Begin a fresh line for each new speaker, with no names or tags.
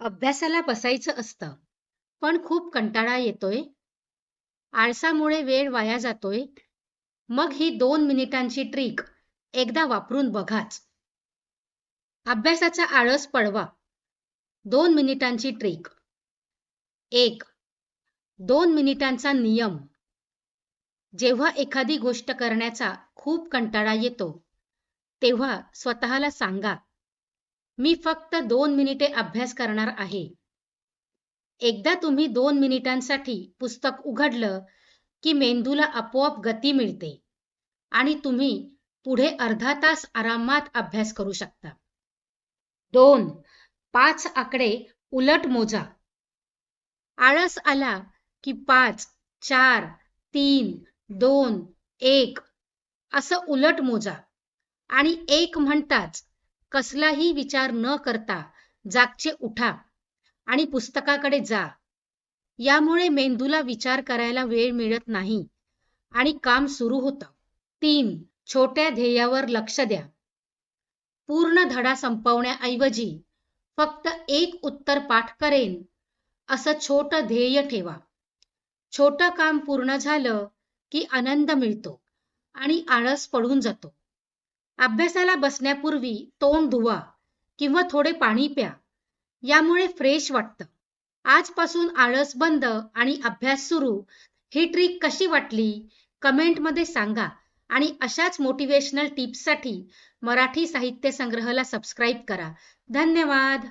अभ्यासाला बसायचं असतं, पण खूप कंटाळा येतोय, आळसामुळे वेळ वाया जातोय, मग ही 2 मिनिटांची ट्रिक एकदा वापरून बघाच. अभ्यासाचा आळस पळवा. 2 मिनिटांची ट्रिक. 1. 2 मिनिटांचा नियम. जेव्हा एखादी गोष्ट करण्याचा खूप कंटाळा येतो, तेव्हा स्वतःला सांगा, मी फक्त 2 मिनिटे अभ्यास करणार आहे. एकदा तुम्ही 2 मिनिटांसाठी पुस्तक उघडलं, की मेंदूला आपोआप गती मिळते आणि तुम्ही पुढे अर्धा तास आरामात अभ्यास करू शकता. 2. 5 आकडे उलट मोजा. आळस आला की 5, 4, 3, 2, 1 असं उलट मोजा आणि 1 म्हणताच कसलाही विचार न करता जागचे उठा आणि पुस्तकाकडे जा. यामुळे मेंदूला विचार करायला वेळ मिळत नाही आणि काम सुरू होतं. 3. छोट्या ध्येयावर लक्ष द्या. पूर्ण धडा संपवण्याऐवजी फक्त एक उत्तर पाठ करेन असं छोटं ध्येय ठेवा. छोटं काम पूर्ण झालं की आनंद मिळतो आणि आळस पडून जातो. अभ्यासाला बसण्यापूर्वी तोंड धुवा किंवा थोडे पाणी प्या. यामुळे फ्रेश वाटतं. आजपासून आळस बंद आणि अभ्यास सुरू. ही ट्रिक कशी वाटली? कमेंटमध्ये सांगा आणि अशाच मोटिवेशनल टिप्ससाठी मराठी साहित्य संग्रहला सबस्क्राईब करा. धन्यवाद.